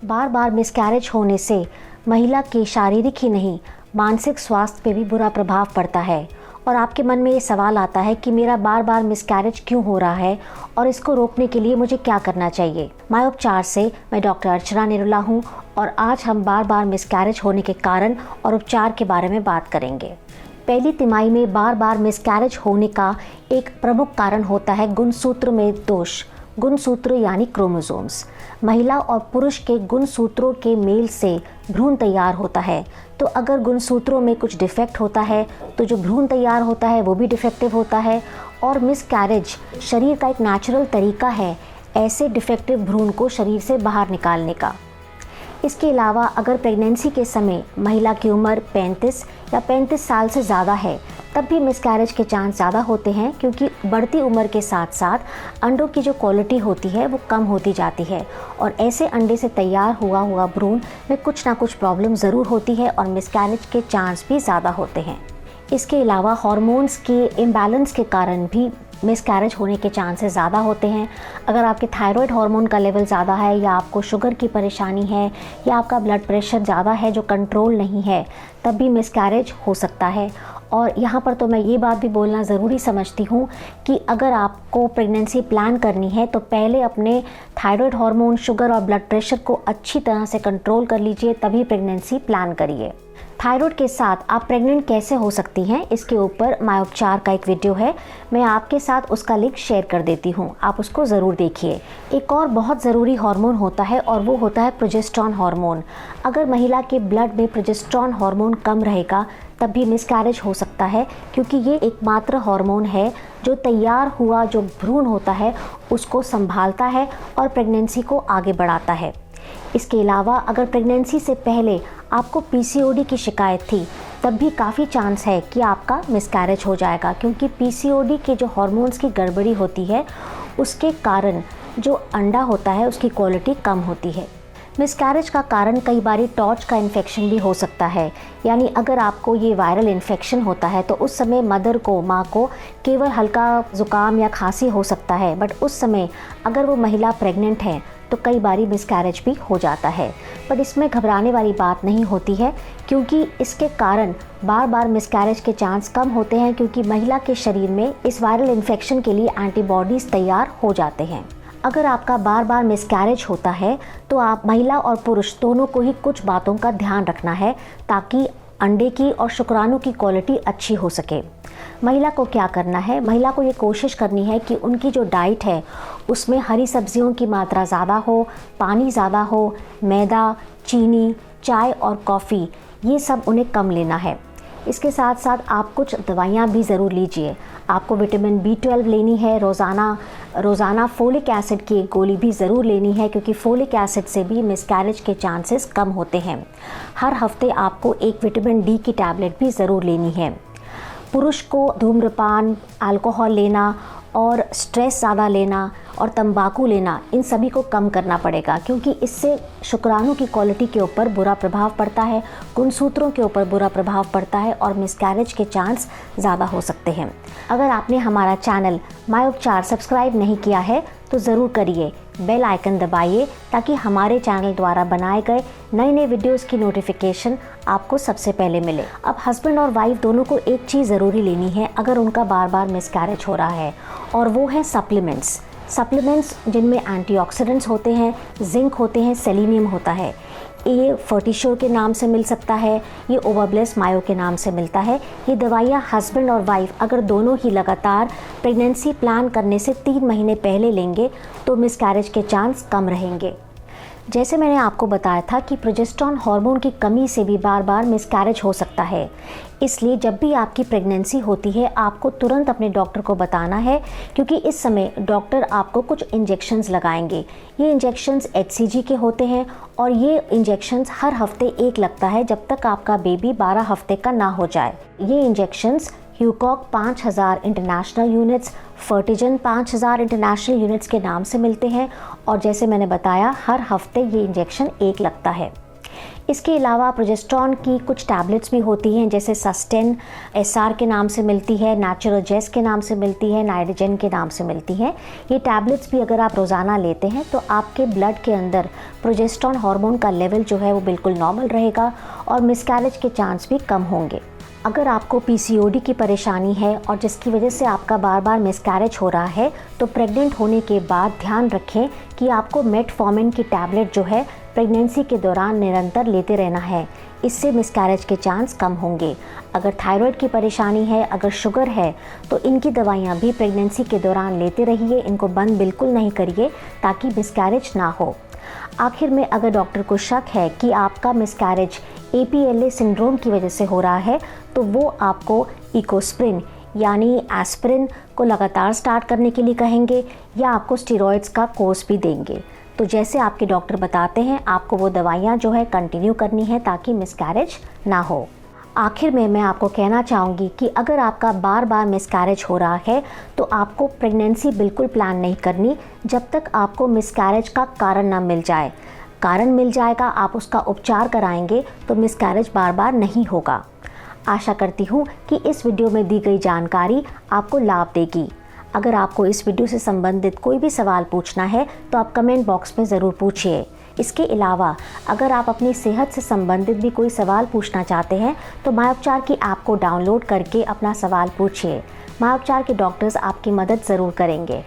बार बार miscarriage होने से महिला के शारीरिक ही नहीं मानसिक स्वास्थ्य पे भी बुरा प्रभाव पड़ता है और आपके मन में ये सवाल आता है कि मेरा बार बार मिसकैरेज क्यों हो रहा है और इसको रोकने के लिए मुझे क्या करना चाहिए। माय उपचार से मैं डॉक्टर अर्चना निरुला हूँ और आज हम बार बार मिसकैरेज होने के कारण और उपचार के बारे में बात करेंगे। पहली तिमाही में बार बार मिसकैरेज होने का एक प्रमुख कारण होता है गुणसूत्र में दोष। गुणसूत्र यानी क्रोमोसोम्स। महिला और पुरुष के गुणसूत्रों के मेल से भ्रूण तैयार होता है, तो अगर गुणसूत्रों में कुछ डिफेक्ट होता है तो जो भ्रूण तैयार होता है वो भी डिफेक्टिव होता है। और मिसकैरेज शरीर का एक नेचुरल तरीका है ऐसे डिफेक्टिव भ्रूण को शरीर से बाहर निकालने का। इसके अलावा अगर प्रेगनेंसी के समय महिला की उम्र 35 या 35 साल से ज़्यादा है तब भी मिसकैरेज के चांस ज़्यादा होते हैं, क्योंकि बढ़ती उम्र के साथ साथ अंडों की जो क्वालिटी होती है वो कम होती जाती है और ऐसे अंडे से तैयार हुआ भ्रूण में कुछ ना कुछ प्रॉब्लम ज़रूर होती है और मिसकैरेज के चांस भी ज़्यादा होते हैं। इसके अलावा हार्मोन्स के इम्बैलेंस के कारण भी मिसकैरेज होने के चांसेस ज़्यादा होते हैं। अगर आपके थायराइड हार्मोन का लेवल ज़्यादा है या आपको शुगर की परेशानी है या आपका ब्लड प्रेशर ज़्यादा है जो कंट्रोल नहीं है, तब भी मिसकैरेज हो सकता है। और यहाँ पर तो मैं ये बात भी बोलना ज़रूरी समझती हूँ कि अगर आपको प्रेगनेंसी प्लान करनी है तो पहले अपने थायराइड हार्मोन, शुगर और ब्लड प्रेशर को अच्छी तरह से कंट्रोल कर लीजिए, तभी प्रेगनेंसी प्लान करिए। थायराइड के साथ आप प्रेग्नेंट कैसे हो सकती हैं, इसके ऊपर माय उपचार का एक वीडियो है, मैं आपके साथ उसका लिंक शेयर कर देती हूँ, आप उसको ज़रूर देखिए। एक और बहुत ज़रूरी हार्मोन होता है और वो होता है प्रोजेस्टेरॉन हार्मोन। अगर महिला के ब्लड में प्रोजेस्टेरॉन हार्मोन कम रहेगा तब भी मिसकैरेज हो सकता है, क्योंकि ये एकमात्र हार्मोन है जो तैयार हुआ जो भ्रूण होता है उसको संभालता है और प्रेगनेंसी को आगे बढ़ाता है। इसके अलावा अगर प्रेगनेंसी से पहले आपको पीसीओडी की शिकायत थी तब भी काफ़ी चांस है कि आपका मिसकैरेज हो जाएगा, क्योंकि पीसीओडी के जो हार्मोन्स की गड़बड़ी होती है उसके कारण जो अंडा होता है उसकी क्वालिटी कम होती है। मिसकैरेज का कारण कई बार टॉर्च का इन्फेक्शन भी हो सकता है, यानी अगर आपको ये वायरल इन्फेक्शन होता है तो उस समय मदर को, माँ को केवल हल्का ज़ुकाम या खांसी हो सकता है, बट उस समय अगर वो महिला प्रेग्नेंट है तो कई बारी मिसकैरेज भी हो जाता है। पर इसमें घबराने वाली बात नहीं होती है, क्योंकि इसके कारण बार बार मिसकैरेज के चांस कम होते हैं, क्योंकि महिला के शरीर में इस वायरल इन्फेक्शन के लिए एंटीबॉडीज़ तैयार हो जाते हैं। अगर आपका बार बार मिसकैरेज होता है तो आप महिला और पुरुष दोनों को ही कुछ बातों का ध्यान रखना है ताकि अंडे की और शुक्राणु की क्वालिटी अच्छी हो सके। महिला को क्या करना है, महिला को ये कोशिश करनी है कि उनकी जो डाइट है उसमें हरी सब्जियों की मात्रा ज़्यादा हो, पानी ज़्यादा हो, मैदा, चीनी, चाय और कॉफ़ी ये सब उन्हें कम लेना है। इसके साथ साथ आप कुछ दवाइयाँ भी ज़रूर लीजिए। आपको विटामिन B12 लेनी है, रोज़ाना फोलिक एसिड की एक गोली भी ज़रूर लेनी है, क्योंकि फोलिक एसिड से भी मिसकैरेज के चांसेस कम होते हैं। हर हफ्ते आपको एक विटामिन D की टैबलेट भी ज़रूर लेनी है। पुरुष को धूम्रपान, अल्कोहल लेना और स्ट्रेस ज़्यादा लेना और तंबाकू लेना, इन सभी को कम करना पड़ेगा, क्योंकि इससे शुक्राणु की क्वालिटी के ऊपर बुरा प्रभाव पड़ता है, गुणसूत्रों के ऊपर बुरा प्रभाव पड़ता है और मिसकैरेज के चांस ज़्यादा हो सकते हैं। अगर आपने हमारा चैनल माय उपचार सब्सक्राइब नहीं किया है तो ज़रूर करिए, बेल आइकन दबाइए ताकि हमारे चैनल द्वारा बनाए गए नए नए वीडियोस की नोटिफिकेशन आपको सबसे पहले मिले। अब हस्बैंड और वाइफ दोनों को एक चीज़ ज़रूरी लेनी है अगर उनका बार बार मिसकैरेज हो रहा है, और वो है सप्लीमेंट्स जिनमें एंटीऑक्सीडेंट्स होते हैं, जिंक होते हैं, सेलेनियम होता है। ये फर्टिश्योर के नाम से मिल सकता है, ये ओवाब्लेस मायो के नाम से मिलता है। ये दवाइयाँ हस्बैंड और वाइफ अगर दोनों ही लगातार प्रेगनेंसी प्लान करने से 3 महीने पहले लेंगे तो मिसकैरेज के चांस कम रहेंगे। जैसे मैंने आपको बताया था कि प्रोजेस्टेरॉन हार्मोन की कमी से भी बार बार मिसकैरेज हो सकता है, इसलिए जब भी आपकी प्रेगनेंसी होती है आपको तुरंत अपने डॉक्टर को बताना है, क्योंकि इस समय डॉक्टर आपको कुछ इंजेक्शन्स लगाएंगे। ये इंजेक्शन्स HCG के होते हैं और ये इंजेक्शन्स हर हफ्ते एक लगता है जब तक आपका बेबी 12 हफ्ते का ना हो जाए। ये injections Hucog 5000 international units, Fertigyn 5000 international units के नाम से मिलते हैं और जैसे मैंने बताया हर हफ्ते ये इंजेक्शन एक लगता है। इसके अलावा प्रोजेस्टेरॉन की कुछ टैबलेट्स भी होती हैं, जैसे सस्टेन एसआर के नाम से मिलती है, नेचुरोजेस के नाम से मिलती है, नाइट्रोजन के नाम से मिलती हैं। ये टैबलेट्स भी अगर आप रोज़ाना लेते हैं तो आपके ब्लड के अंदर प्रोजेस्टेरॉन हार्मोन का लेवल जो है वो बिल्कुल नॉर्मल रहेगा और मिसकैरेज के चांस भी कम होंगे। अगर आपको पीसीओडी की परेशानी है और जिसकी वजह से आपका बार बार मिसकैरेज हो रहा है, तो प्रेग्नेंट होने के बाद ध्यान रखें कि आपको मेटफॉर्मिन की टैबलेट जो है प्रेगनेंसी के दौरान निरंतर लेते रहना है। इससे मिसकैरेज के चांस कम होंगे। अगर थायराइड की परेशानी है, अगर शुगर है, तो इनकी दवाइयाँ भी प्रेगनेंसी के दौरान लेते रहिए, इनको बंद बिल्कुल नहीं करिए ताकि मिसकैरेज ना हो। आखिर में अगर डॉक्टर को शक है कि आपका मिसकैरेज APLA सिंड्रोम की वजह से हो रहा है, तो वो आपको इकोस्प्रिन यानी एस्पिरिन को लगातार स्टार्ट करने के लिए कहेंगे या आपको स्टेरॉइड्स का कोर्स भी देंगे। तो जैसे आपके डॉक्टर बताते हैं, आपको वो दवाइयाँ जो है कंटिन्यू करनी है ताकि मिसकैरेज ना हो। आखिर में मैं आपको कहना चाहूँगी कि अगर आपका बार बार मिसकैरेज हो रहा है तो आपको प्रेगनेंसी बिल्कुल प्लान नहीं करनी जब तक आपको मिसकैरेज का कारण ना मिल जाए। कारण मिल जाएगा, आप उसका उपचार कराएंगे तो मिसकैरेज बार बार नहीं होगा। आशा करती हूँ कि इस वीडियो में दी गई जानकारी आपको लाभ देगी। अगर आपको इस वीडियो से संबंधित कोई भी सवाल पूछना है तो आप कमेंट बॉक्स में ज़रूर पूछिए। इसके अलावा अगर आप अपनी सेहत से संबंधित भी कोई सवाल पूछना चाहते हैं तो माय उपचार की ऐप को डाउनलोड करके अपना सवाल पूछिए। माय उपचार के डॉक्टर्स आपकी मदद ज़रूर करेंगे।